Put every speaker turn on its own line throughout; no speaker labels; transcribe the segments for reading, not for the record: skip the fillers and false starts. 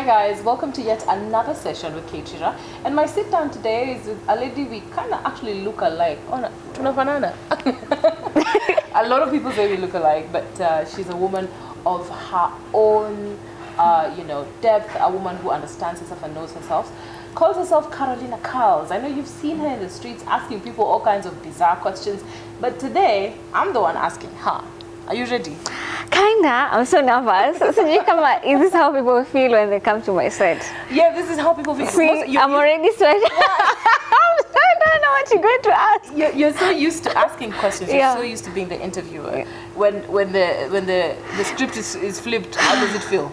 Hi guys, welcome to yet another session with Keitira. And my sit down today is with a lady we kind of actually look alike. Oh, no, tunafanana. A lot of people say we look alike, but she's a woman of her own, depth, a woman who understands herself and knows herself. Calls herself Carolina Carlz. I know you've seen her in the streets asking people all kinds of bizarre questions, but today I'm the one asking her. Are you ready?
Kinda. I'm so nervous. So is this how people feel when they come to my set?
Yeah, this is how people feel.
See, I'm already sweating. I don't know what you're going to ask.
You're so used to asking questions. You're so used to being the interviewer. Yeah. When the script is flipped, how does it feel?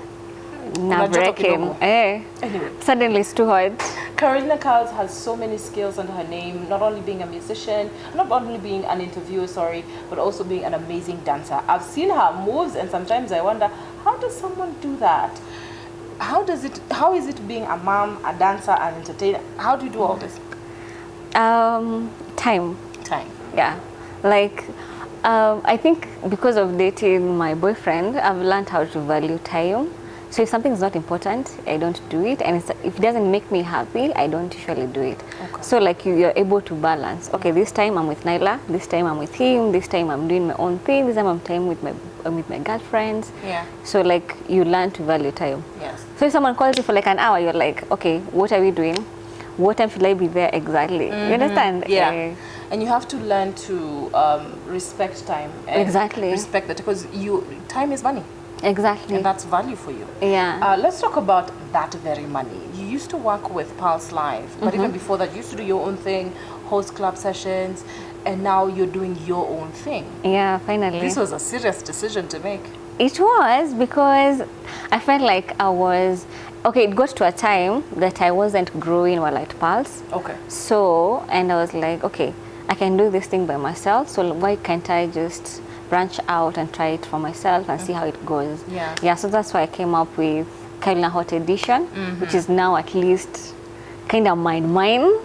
Nerve-wracking.
Anyway.
Suddenly it's too hard.
Carolina Carlz has so many skills under her name, not only being a musician, not only being an interviewer, but also being an amazing dancer. I've seen her moves and sometimes I wonder, how does someone do that? How is it being a mom, a dancer, an entertainer? How do you do all this?
Time. Yeah. Like, I think because of dating my boyfriend, I've learned how to value time. So if something is not important, I don't do it. And if it doesn't make me happy, I don't usually do it. Okay. So like you're able to balance. Okay, this time I'm with Nyla, this time I'm with him, this time I'm doing my own thing, this time I'm time with my girlfriends.
Yeah.
So like you learn to value time.
Yes.
So if someone calls you for like an hour, you're like, okay, what are we doing? What time should I be there exactly? You understand?
Yeah. And you have to learn to respect time. And
exactly.
Respect that because time is money.
Exactly.
And that's value for you.
Yeah.
Let's talk about that very money. You used to work with Pulse Live, but even before that, you used to do your own thing, host club sessions, and now you're doing your own thing.
Yeah, finally.
This was a serious decision to make.
It was because I felt like it got to a time that I wasn't growing well at Pulse.
Okay.
So, and I was like, okay, I can do this thing by myself, so why can't I just branch out and try it for myself and see how it goes. Yeah, so that's why I came up with Carolina Hot Edition, which is now at least kind of mine.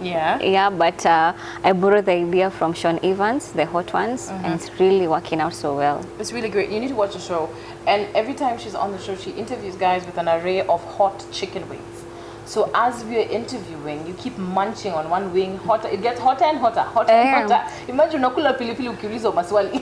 Yeah, but I borrowed the idea from Sean Evans, the hot ones, and it's really working out so well.
It's really great. You need to watch the show. And every time she's on the show, she interviews guys with an array of hot chicken wings. So as we're interviewing, you keep munching on one wing, hotter. It gets hotter and hotter, and hotter. Imagine unakula pilipili ukiulizwa maswali.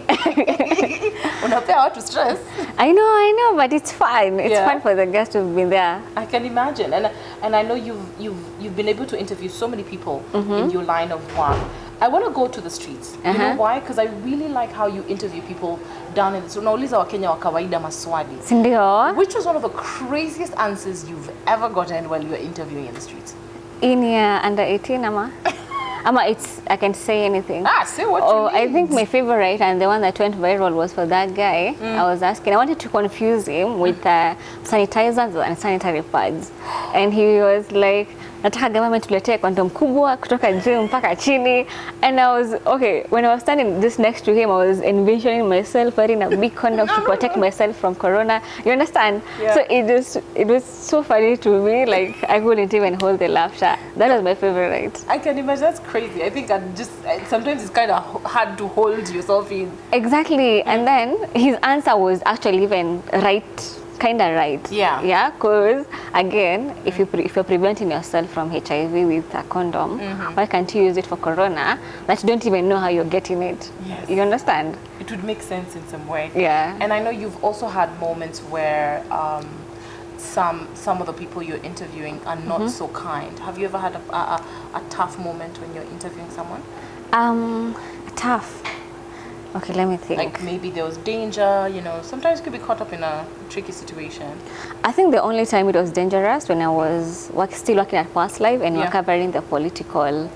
Unapea watu stress.
I know, but it's fun. It's fun for the guests to have been there.
I can imagine, and I know you've been able to interview so many people in your line of work. I want to go to the streets. You know why? Because I really like how you interview people down in the street. Unauliza Wakenya wa kawaida maswali.
Sindio?
Which was one of the craziest answers you've ever gotten while you were interviewing in the streets?
In under 18, Ama? I can say anything.
Say what you need.
I think my favorite and the one that went viral was for that guy. I was asking, I wanted to confuse him with sanitizers and sanitary pads. And he was like, nataka government tuletee kondom kubwa kutoka juu mpaka chini. And I was, when I was standing just next to him, I was envisioning myself wearing a big condom to protect myself from corona. You understand?
Yeah.
So it was so funny to me, like I couldn't even hold the laughter. That was my favorite.
I can imagine. That's crazy. I think sometimes it's kind of hard to hold yourself in.
Exactly. And then his answer was actually even kind of right. Yeah, because again, if you're preventing yourself from HIV with a condom, why can't you use it for corona that you don't even know how you're getting it?
Yes.
You understand?
It would make sense in some way.
Yeah.
And I know you've also had moments where some of the people you're interviewing are not so kind. Have you ever had a tough moment when you're interviewing someone?
Tough. Okay, let me think.
Like maybe there was danger, sometimes you could be caught up in a tricky situation.
I think the only time it was dangerous when I was still working at Pulse Live and we were covering the political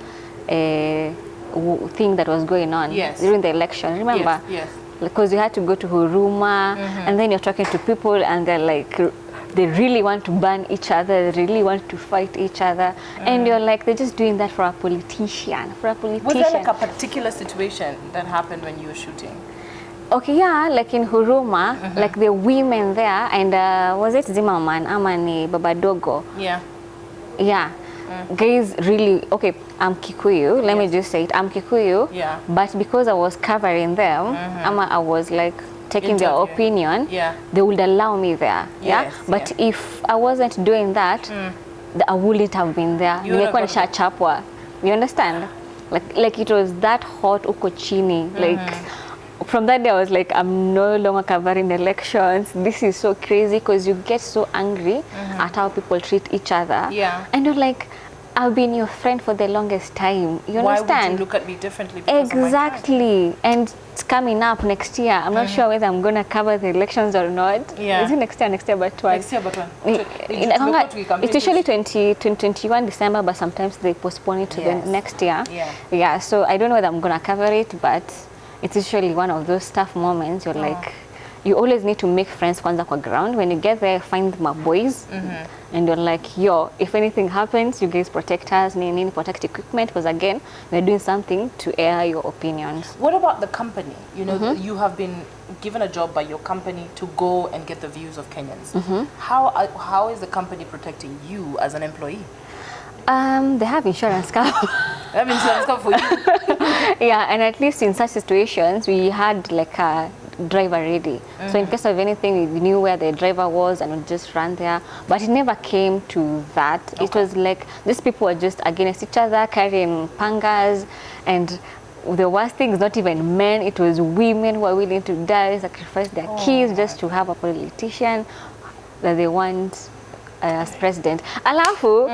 thing that was going on during the election. Remember?
Yes.
Because you had to go to Huruma and then you're talking to people and they're like, they really want to ban each other, they really want to fight each other. And you're like, they're just doing that for a politician. Was
there like a particular situation that happened when you were shooting?
Okay, yeah, like in Huruma, like the women there, and was it Zimmerman, Amani, Babadogo?
Yeah.
Yeah. Guys, really, I'm Kikuyu, let me just say it, I'm Kikuyu.
Yeah.
But because I was covering them, I was like, taking their
Interviewing.
opinion,
Yeah.
they would allow me there.
Yes,
But
yeah.
if I wasn't doing that, I wouldn't have been there.
You would have
Ningekuwa
gotten-
nishachapwa. You understand? Like it was that hot uko chini. Like from that day I was like, I'm no longer covering elections. This is so crazy because you get so angry at how people treat each other.
Yeah.
And you're like, I've been your friend for the longest time. You
Why
understand?
would you look at me differently? Because of my
Exactly. And it's coming up next year. I'm not sure whether I'm going to cover the elections or not.
Yeah.
Is it next year? Next year, but twice.
Next year, but when?
It's usually 2021 December, but sometimes they postpone it to
Yes.
the next year.
Yeah.
Yeah, so I don't know whether I'm going to cover it, but it's usually one of those tough moments. You're like, you always need to make friends kwanza kwa ground. When you get there, find my boys. And you're like, yo, if anything happens, you guys protect us, nini, protect equipment, because again, we're doing something to air your opinions.
What about the company? You know, you have been given a job by your company to go and get the views of Kenyans. How is the company protecting you as an employee?
They have insurance cover.
That means insurance cover for you.
Yeah, and at least in such situations, we had like a driver ready. So in case of anything, we knew where the driver was and we just ran there. But it never came to that. It was like these people were just against each other, carrying pangas, and the worst thing is not even men, it was women who were willing to die, sacrifice their kids just to have a politician that they want as president. Alafu,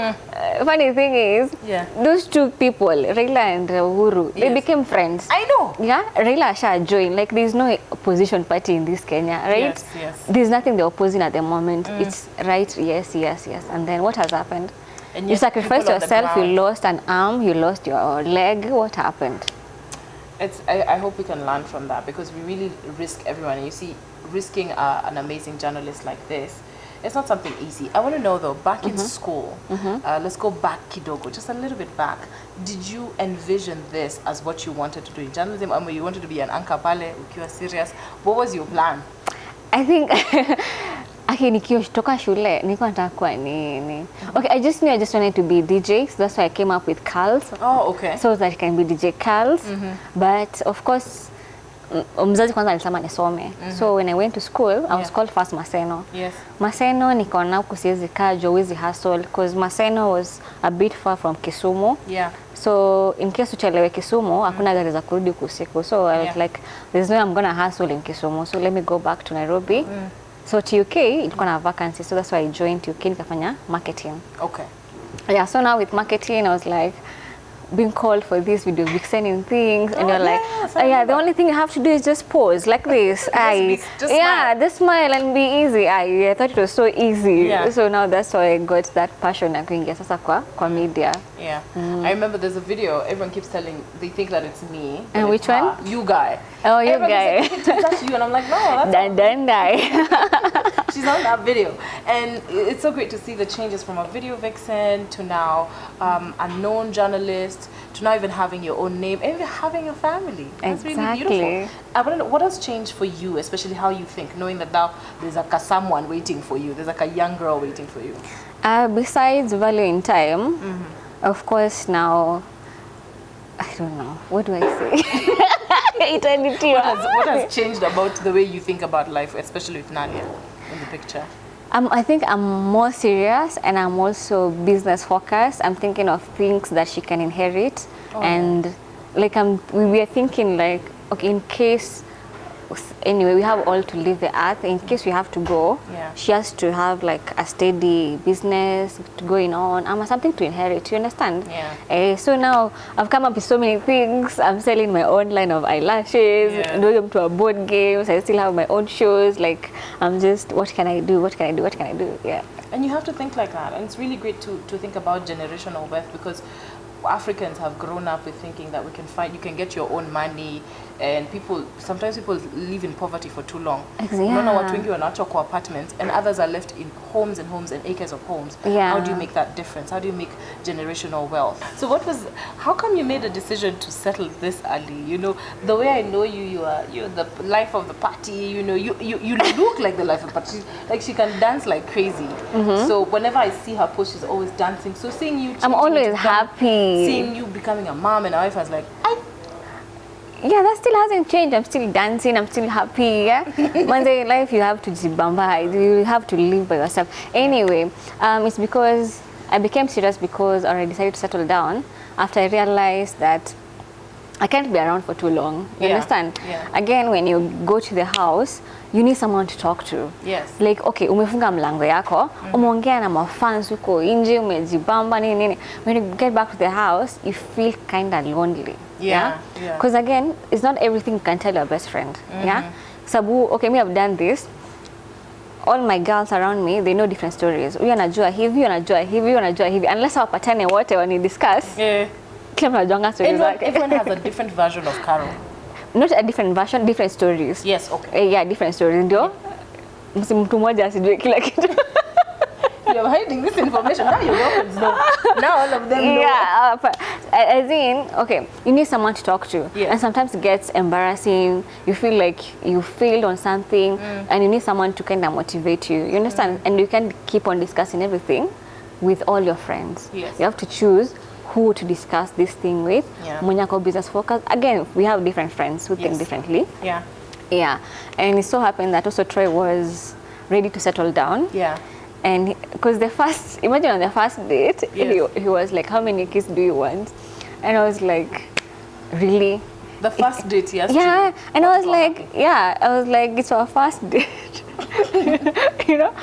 funny thing is, those two people, Raila and Uhuru, they became friends.
I know.
Yeah, Raila Asha joined. Like there's no opposition party in this Kenya, right?
Yes, yes.
There's nothing they're opposing at the moment. It's right, yes, yes, yes. And then what has happened?
And
You
yet
sacrificed
people on the
yourself, you
ground-
lost an arm, you lost your leg. What happened?
I hope we can learn from that, because we really risk everyone. And you see, risking an amazing journalist like this, it's not something easy. I want to know though, back in school, let's go back kidogo, just a little bit back. Did you envision this as what you wanted to do in journalism? Or you wanted to be an anchor pale, ukiwa serious? What was your plan?
I think nikitoka shule nilikuwa nataka kuwa nini. Okay, I just knew I just wanted to be DJ, so that's why I came up with Carlz.
Oh, okay.
So that I can be DJ Carlz. But of course, mzazi kwanza alisema nisome. So when I went to school, I was called first Maseno.
Yes.
Maseno nikaona huku siwezi kaa juu hizi hustle, because Maseno was a bit far from Kisumu.
Yeah.
So in case uchelewe Kisumu, hakuna gari za kurudi usiku. So I was like, there's no way I'm gonna hustle in Kisumu. So let me go back to Nairobi. So TUK ilikuwa na vacancy, so that's why I joined TUK nikafanya marketing.
Okay.
Yeah, so now with marketing, I was like being called for this video vixening things, and you're like,
yes,
yeah, the only thing you have to do is just pose like this.
just
yeah, just smile and be easy. I thought it was so easy.
Yeah.
So now that's why I got that passion ya kuingia sasa kwa media.
Yeah. I remember there's a video, everyone keeps telling, they think that it's me. but
And
it's
which one?
her. You guy.
Oh, you
Everyone
guy.
was like, that's you. And I'm like, no, that's
Dan dan dai.
she's on that video. And it's so great to see the changes from a video vixen to now a known journalist to now even having your own name and even having a family. That's really
Exactly.
beautiful. I want to know, what has changed for you, especially how you think, knowing that now there's like a someone waiting for you, there's like a young girl waiting for you?
Besides value in time, of course now, I don't know, what do I say? Eternity.
What has changed about the way you think about life, especially with Nadia in the picture?
I think I'm more serious, and I'm also business focused. I'm thinking of things that she can inherit, and like we are thinking like, okay, in case, anyway, we have all to leave the earth. In case we have to go, she has to have like a steady business going on, something to inherit. You understand?
Yeah.
So now I've come up with so many things. I'm selling my own line of eyelashes, doing to board games. I still have my own shows. Like I'm just, what can I do? What can I do? What can I do? Yeah.
And you have to think like that. And it's really great to think about generational wealth, because Africans have grown up with thinking that you can get your own money, and sometimes people live in poverty for too long.
Exactly.
Unaona watu wengi wanaacha kwa apartments and others are left in homes and homes and acres of homes.
Yeah.
How do you make that difference? How do you make generational wealth? So how come you made a decision to settle this early? You know, the way I know you're the life of the party. You know, you look like the life of the party. Like she can dance like crazy. So whenever I see her post, she's always dancing. So seeing you,
I'm always happy.
Seeing you becoming a mom and a wife, I was like,
yeah, that still hasn't changed. I'm still dancing. I'm still happy. Yeah. One day in life, you have to jibamba. You have to live by yourself. Anyway, it's because I became serious because I decided to settle down after I realized that I can't be around for too long. You understand?
Yeah.
Again, when you go to the house, you need someone to talk to.
Yes.
Like, okay, umefunga mlango yako, umeongea na mafans huko nje, umejibamba nini. When you get back to the house, you feel kind of lonely.
Yeah.
Because again, it's not everything you can tell your best friend. Yeah. Sabu, okay, me have done this. All my girls around me, they know different stories. Huyu anajua hivi, huyu anajua hivi, huyu anajua hivi. Unless wapatane wote wani discuss.
Yeah.
Kila mtu anajua stories zake.
Everyone has a different version of Carol.
Not a different version, different stories.
Yes, okay.
Yeah, different stories. Ndio. Mtu mmoja asijue kila kitu.
You're hiding this information. Now your girlfriends know. Now all of them know.
Yeah, as in, okay, you need someone to talk to.
Yes.
And sometimes it gets embarrassing. You feel like you failed on something and you need someone to kind of motivate you. You understand? And you can't keep on discussing everything with all your friends.
Yes.
You have to choose who to discuss this thing with.
Yeah.
Mwenye ako business focus. Again, we have different friends who think differently.
Yeah.
Yeah. And it so happened that also Troy was ready to settle down.
Yeah.
And because imagine on the first date,
Yes.
he was like, how many kids do you want? And I was like, really?
The first date, yes.
Yeah. And I was like, it's our first date. You know,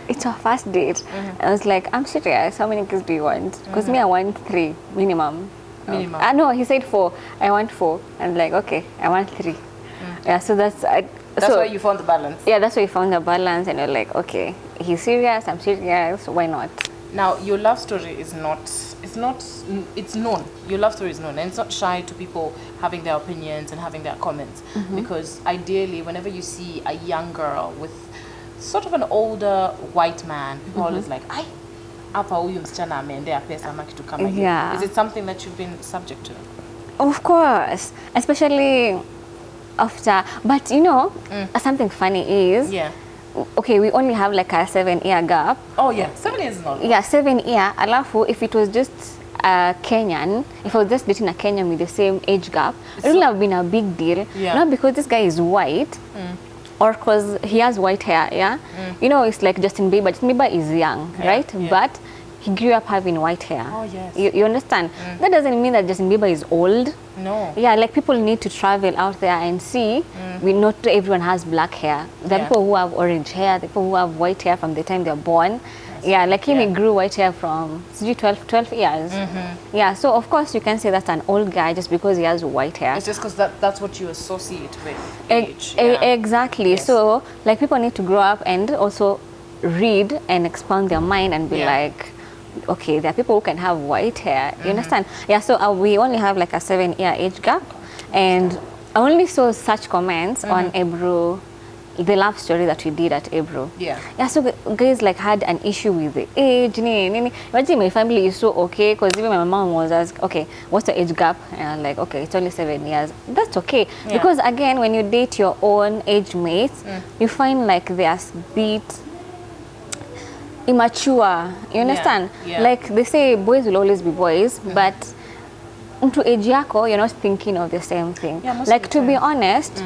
it's our first date. I was like, I'm serious. How many kids do you want? Because me, I want 3 minimum.
Minimum.
No, he said 4. I want 4. I'm like, okay, I want 3. Yeah, so that's
why you found the balance.
Yeah, that's why you found the balance, and you're like, okay, he's serious, I'm serious, why not?
Now, your love story is it's known. Your love story is known, and it's not shy to people having their opinions and having their comments. Because ideally, whenever you see a young girl with sort of an older white man, people are always like, "Ai, hapa huyu msichana ameendea pesa ama kitu kama hiyo."
Yeah.
Is it something that you've been subject to?
Of course, especially after, but you know, something funny is, okay, we only have like a 7-year gap.
Oh yeah, 7 years is not long.
Yeah, 7 year. Alafu, if it was just a Kenyan, if I was just dating a Kenyan with the same age gap, it wouldn't have been a big deal.
Yeah.
Not because this guy is white, or because he has white hair. Yeah, you know, it's like Justin Bieber. Justin Bieber is young, right?
Yeah.
But he grew up having white hair.
Oh yes.
You understand? That doesn't mean that Justin Bieber is old.
No.
Yeah, like people need to travel out there and see. Not everyone has black hair. There are people who have orange hair, the people who have white hair from the time they're born. Yeah, like him, he grew white hair from 12 years. Yeah, so of course you can say that's an old guy just because he has white hair.
It's just because that's what you associate with age.
Exactly.
Yes.
So like people need to grow up and also read and expand their mind and be like, okay, there are people who can have white hair. You understand? Yeah, so we only have like a 7-year age gap. And I only saw such comments on Ebru, the love story that we did at Ebru.
Yeah.
Yeah, so guys like had an issue with the age. Imagine my family is so okay, because even my mom was asked, okay, what's the age gap? And I'm like, okay, it's only 7 years. That's okay.
Yeah.
Because again, when you date your own age mates, you find like they are a bit immature. You understand?
Yeah.
Like they say boys will always be boys, but to age yako, you're not thinking of the same thing.
Yeah,
like to be honest,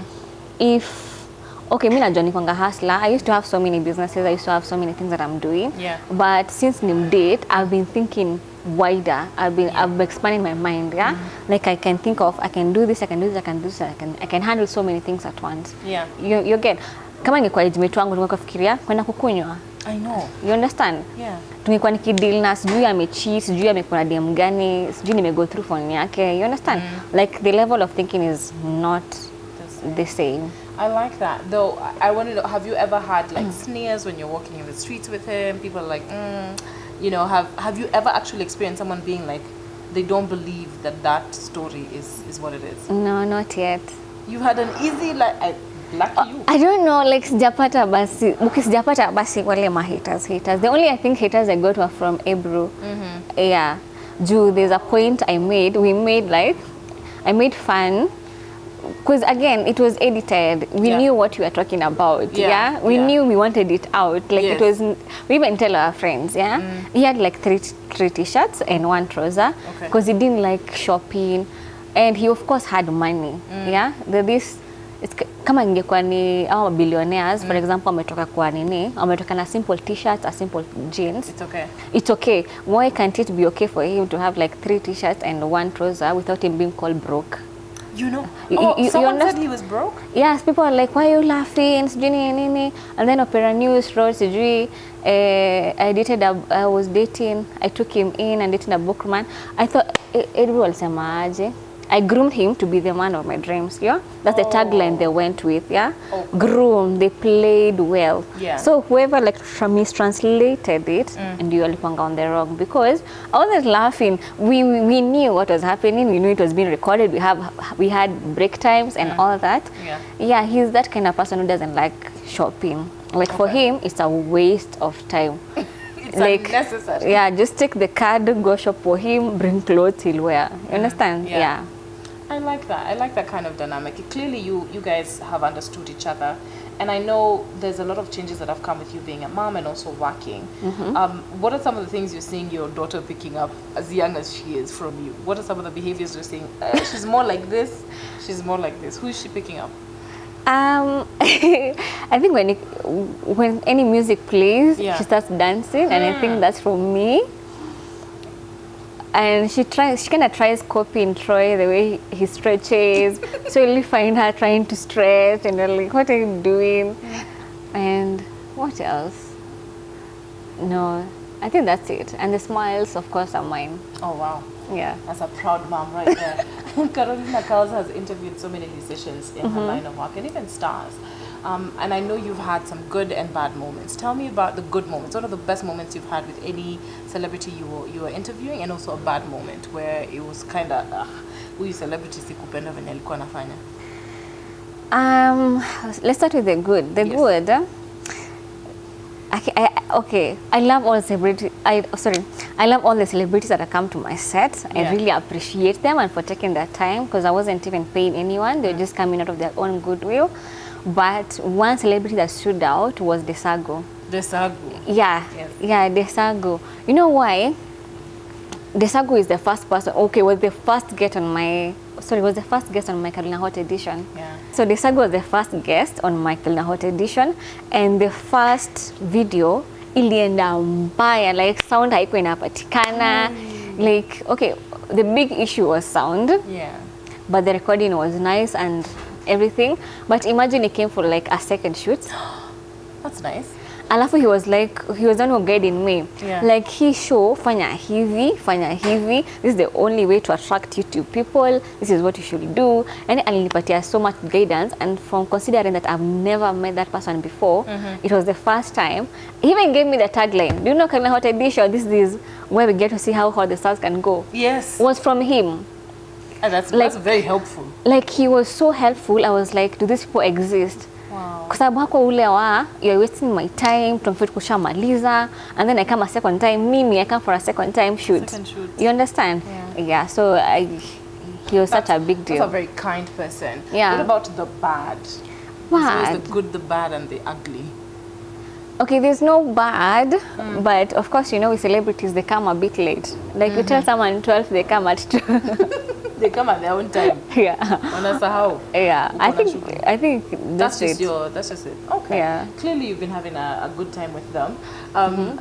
if okay, mimi najua nikwanga hustler. I used to have so many businesses. I used to have so many things that I'm doing.
Yeah.
But since nim date, I've been thinking wider. I've been expanding my mind. Yeah. Like I can think of, I can do this, I can do this, I can do this, I can handle so many things at once.
Yeah.
You get. Kama ingekuwa age mate wangu tungekuwa fikiria kwenda kukunywa.
I know.
You understand?
Yeah.
Tungekuwa nikideal na sijui amecheat, sijui amekuwa na DM gani, sijui nimego through phone yake. You understand? Like the level of thinking is not the same.
I like that. Though I want to know, have you ever had like sneers when you're walking in the streets with him? People are like, you know, have you ever actually experienced someone being like, they don't believe that story is what it is?
No, not yet.
You had an easy lucky you.
I don't know, like sijapata basi wale ma haters. The only I think haters I got were from Ebru. Yeah. There's a point I made fun. Because again, it was edited. We knew what we were talking about. Yeah. We knew we wanted it out. Like it was, we even tell our friends. Yeah. He had like three t-shirts and 1 trouser. Because he didn't like shopping. and he of course had money. Yeah, it's kama ingekuwa ni our billionaires for example, ametoka kwa nini, ametoka na simple t-shirts, a simple jeans, it's okay. Why can't it be okay for him to have like 3 t-shirts and 1 trouser without him being called broke?
You know,
someone
said he was broke?
Yes, people are like, why are you laughing? And then Opera News wrote, I was dating, I took him in and dating a bookman. I thought, everyone semaje. I groomed him to be the man of my dreams, yeah? That's the tagline they went with, yeah? Groom, they played well.
Yeah.
So whoever like mistranslated it, and you are on the wrong, because I wasn't laughing. We knew what was happening. We knew it was being recorded. We had break times and all that.
Yeah.
Yeah, he's that kind of person who doesn't like shopping. Like for him, it's a waste of time.
It's
like
unnecessary.
Yeah, just take the card, go shop for him, bring clothes, he'll wear. You understand? Yeah.
I like that. I like that kind of dynamic. Clearly, you guys have understood each other, and I know there's a lot of changes that have come with you being a mom and also working. What are some of the things you're seeing your daughter picking up as young as she is from you? What are some of the behaviors you're seeing? She's more like this. She's more like this. Who is she picking up?
I think when any music plays, she starts dancing, and I think that's from me. And she kind of tries copying Troy, the way he stretches. So you'll find her trying to stretch, and you're like, what are you doing? And what else? No, I think that's it. And the smiles, of course, are mine.
Oh, wow.
Yeah.
That's a proud mom right there. Carolina Carlz has interviewed so many musicians in her line of work, and even stars. And I know you've had some good and bad moments. Tell me about the good moments. What are the best moments you've had with any celebrity you were interviewing, and also a bad moment where it was kind of, huyu celebrity sikupenda venye alikuwa anafanya?
Let's start with the good. The good. Okay, I love all celebrities. I love all the celebrities that have come to my set. I really appreciate them and for taking their time, because I wasn't even paying anyone. They were just coming out of their own goodwill. But one celebrity that stood out was Desago.
Desago.
Yeah, yeah, Desago. You know why? Desago is the first person. Okay, was the first guest on my. Sorry, was the first guest on my Carolina Hot edition.
Yeah.
So Desago was the first guest on my Carolina Hot edition, and the first video ilienda mbaya, like sound haikuwa inapatikana. Like, okay, the big issue was sound.
Yeah.
But the recording was nice and everything. But imagine he came for like a second shoot.
That's nice.
Alafu he was the one who guiding me.
Yeah.
Like he show, fanya hivi. This is the only way to attract YouTube people. This is what you should do. And alinipatia so much guidance. And from considering that I've never met that person before, it was the first time. He even gave me the tagline. Do you know Carolina Hot Edition? This is where we get to see how hot the stars can go.
Yes.
It was from him.
And that's very helpful.
Like he was so helpful. I was like, do these people exist?
Wow.
Kwa sababu hako ule wa, you're wasting my time, tumfit kushamaliza, and then I come a second time, I come for a second time shoot.
Second shoot.
You understand? Yeah, so he was such a big deal.
That's a very kind person.
Yeah.
What about the bad?
Bad?
There's the good, the bad, and the ugly.
Okay, there's no bad, but of course, you know, with celebrities, they come a bit late. Like you tell someone 12, they come at 2.
They come at their own time.
Yeah.
Wanasahau.
Yeah. I think that's it.
That's just it. Okay. Yeah. Clearly you've been having a good time with them. I'm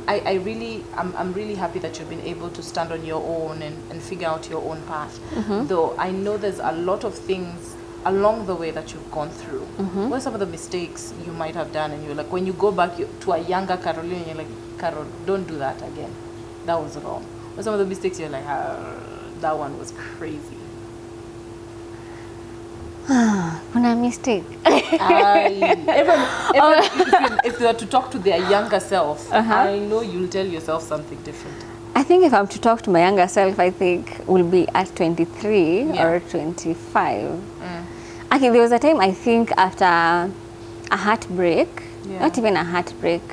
really happy that you've been able to stand on your own and figure out your own path. Though I know there's a lot of things along the way that you've gone through. What are some of the mistakes you might have done, and you're like, when you go back to a younger Carolina, you're like, Carol, don't do that again. That was wrong. What are some of the mistakes you're like, that one was crazy?
Kuna mistake.
If you were to talk to their younger self, I know you'll tell yourself something different.
I think if I'm to talk to my younger self, I think will be at 23 or 25. Okay, there was a time, I think, after a heartbreak, not even a heartbreak,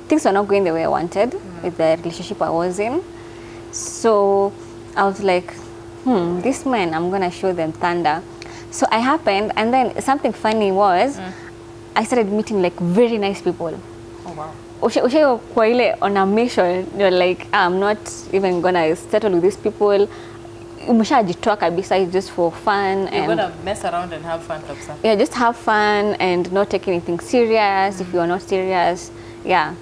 things were not going the way I wanted with the relationship I was in. So I was like, this man, I'm going to show them thunder. So I happened, and then something funny was, I started meeting like very nice people.
Oh wow.
On a mission, you're like, I'm not even gonna settle with these people. umeshajitoa kabisa, it's just for fun.
You're
and
gonna mess around and have fun, kabisa.
yeah, just have fun and not take anything serious if you are not serious. Yeah.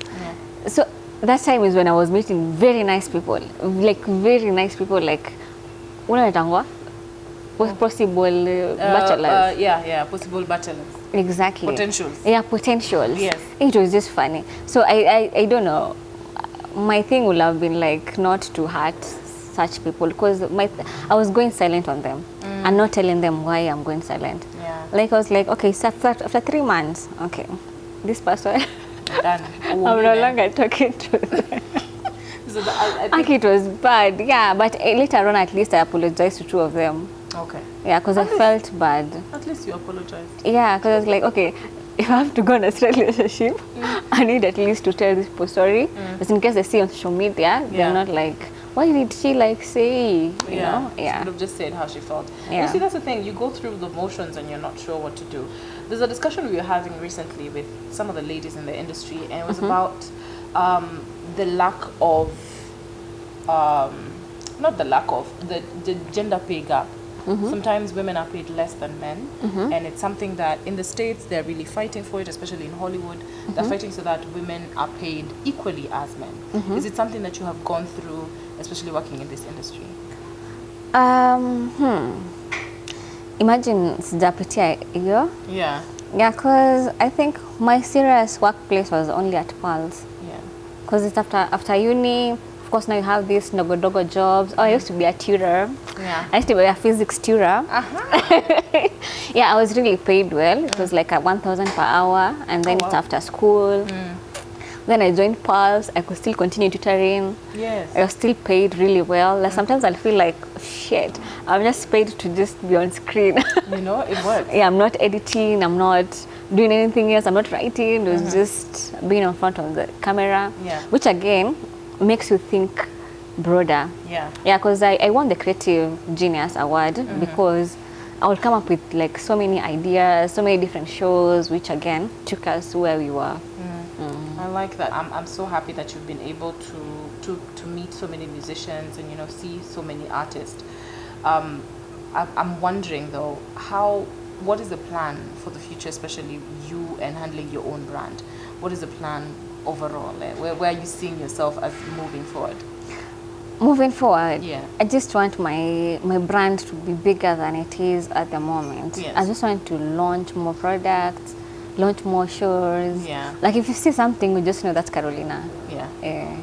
So that time is when I was meeting very nice people, like very nice people, like unaitangwa possible bachelors.
Yeah, possible bachelors.
Exactly.
Potentials.
Yeah, potentials.
Yes.
It was just funny. So I don't know. My thing would have been like not to hurt such people, because I was going silent on them and not telling them why I'm going silent.
Yeah.
Like I was like, okay, so after 3 months, okay, this person,
Done.
I'm no longer talking to them.
So I think,
Okay, it was bad, yeah, but later on at least I apologized to 2 of them.
okay.
Yeah, because I felt bad.
At least you apologized.
Yeah, because I was like, okay, if I have to go on a straight relationship, I need at least to tell this people story. Just in case they see on social media, they're not like, why did she like say, you know?
She could have just said how she felt.
Yeah.
You see, that's the thing. You go through the motions and you're not sure what to do. There's a discussion we were having recently with some of the ladies in the industry, and it was about the lack of, not the lack of, the gender pay gap. Sometimes women are paid less than men, and it's something that in the States they're really fighting for it, especially in Hollywood. They're fighting so that women are paid equally as men. Is it something that you have gone through, especially working in this industry?
Imagine sijapitia hiyo.
Yeah.
Yeah, because I think my serious workplace was only at Carlz.
Yeah.
Because it's after uni. Of course, now you have these dogo jobs. Oh, I used to be a tutor.
Yeah.
I used to be a physics tutor. Yeah, I was really paid well. It was like at 1,000 per hour, and then it's after school. Then I joined Carlz. I could still continue tutoring.
Yes.
I was still paid really well. Like sometimes I'll feel like, shit, I'm just paid to just be on screen.
You know, it works.
Yeah, I'm not editing. I'm not doing anything else. I'm not writing. It was just being in front of the camera.
Yeah.
Which again makes you think broader.
Yeah.
Yeah, because I won the Creative Genius Award because I would come up with like so many ideas, so many different shows, which again took us where we were.
I like that. I'm so happy that you've been able to meet so many musicians and, you know, see so many artists. I'm wondering though, what is the plan for the future, especially you and handling your own brand? What is the plan overall? Where are you seeing yourself as moving forward?
Moving forward,
Yeah.
I just want my brand to be bigger than it is at the moment.
Yes.
I just want to launch more products, launch more shows.
Yeah.
Like if you see something, you just know that's Carolina.
Yeah.
Yeah.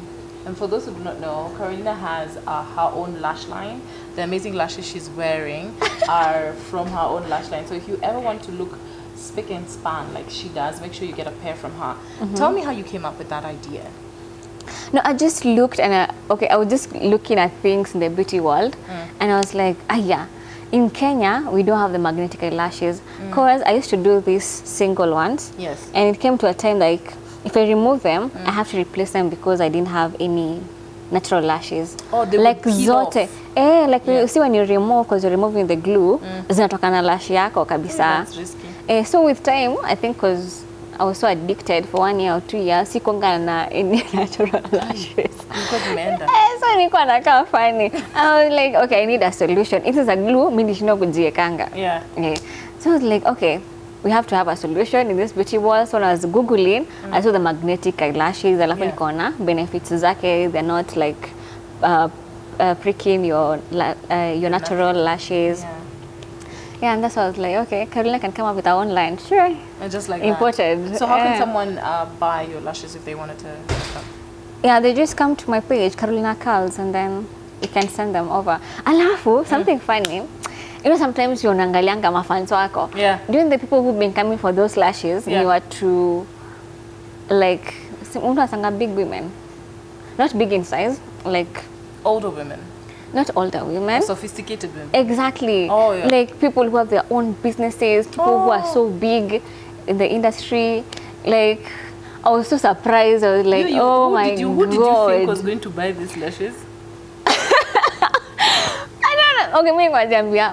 And for those who do not know, Carolina has her own lash line. The amazing lashes she's wearing are from her own lash line. So if you ever want to look spick and span like she does, make sure you get a pair from her. Tell me how you came up with that idea.
No, I just looked and I was just looking at things in the beauty world, and I was like, yeah, in Kenya we don't have the magnetic eyelashes, because I used to do these single ones.
Yes.
And it came to a time like if I remove them, I have to replace them because I didn't have any natural lashes.
Oh, they
like
would peel off.
Like you see when you remove, because you're removing the glue, zinatokana lash yako kabisa.
That's risky.
So with time, I think because I was so addicted for 1 year or 2 years, sikuanga na any natural lashes.
Because umeenda.
So nilikuwa nakaa funny. I was like, okay, I need a solution. It is a glue, mimi ndishindwa kujiekanga.
Yeah.
So I was like, okay, we have to have a solution in this beauty world. So when I was Googling, I saw the magnetic eyelashes. Alafu nikaona benefits zake, they're not like pricking your natural lashes. Yeah, and that's why I was like, okay, Carolina can come up with our own line. Sure.
And just like
imported.
That. So how can someone buy your lashes if they wanted to?
Yeah, they just come to my page, Carolina Carlz, and then you can send them over. Alafu, something funny. You know, sometimes you're unaangalianga mafans wako.
Yeah.
During the people who've been coming for those lashes, you are to, like, big women. Not big in size, like...
Older women.
Not older women.
Sophisticated women.
Exactly.
Oh, yeah.
Like people who have their own businesses, people who are so big in the industry. Like, I was so surprised. I was like, oh my God.
Who did you think was going to buy these lashes?
Okay,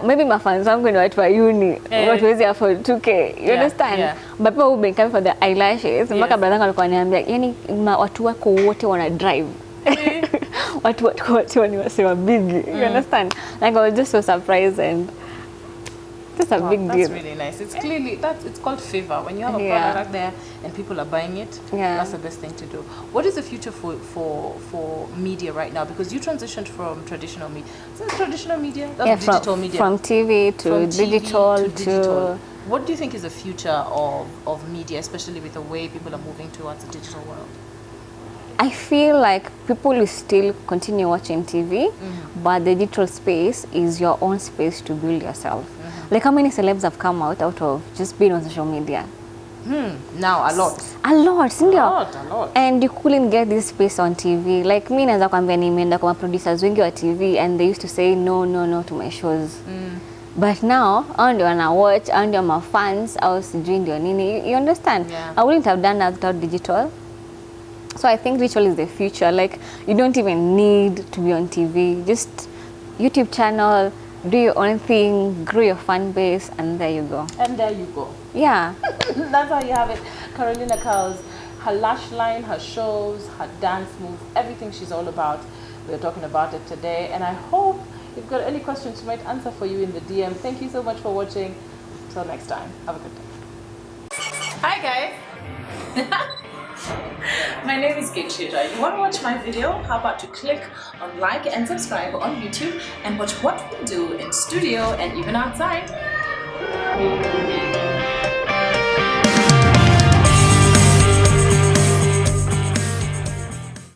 maybe my fans are going to wait for uni. What was there for 2K? You understand?
Yeah.
But people who've been coming for the eyelashes, mpaka brother alikuwa ananiambia, yani watu wako wote wana drive. what when you were big. You understand? Like I was just so surprised and just a big deal.
That's really nice. It's clearly it's called favor. When you have a
Yeah.
product there and people are buying it,
Yeah.
that's the best thing to do. What is the future for media right now? Because you transitioned from traditional media. Is that traditional media? That's digital media.
From TV to
From TV
digital
to digital. What do you think is the future of media, especially with the way people are moving towards the digital world?
I feel like people will still continue watching TV, but the digital space is your own space to build yourself. Like how many celebs have come out of just being on social media?
Now, a lot.
A lot, sindio?
A lot.
And you couldn't get this space on TV. Like me naweza kwambia nimeenda kwa producers wengi wa TV and they used to say no to my shows. But now, hao ndio wana watch, hao ndio ma fans, au sijui ndio nini. You understand?
Yeah.
I wouldn't have done that without digital. So I think digital is the future. Like you don't even need to be on TV. Just YouTube channel, do your own thing, grow your fan base, and there you go.
And there you go.
Yeah.
That's how you have it. Carolina Carlz, her lash line, her shows, her dance moves, everything she's all about. We're talking about it today. And I hope you've got any questions she might answer for you in the DM. Thank you so much for watching. Till next time. Have a good day. Hi guys. My name is Carolina. You want to watch my video? How about you click on like and subscribe on YouTube and watch what we do in studio and even outside.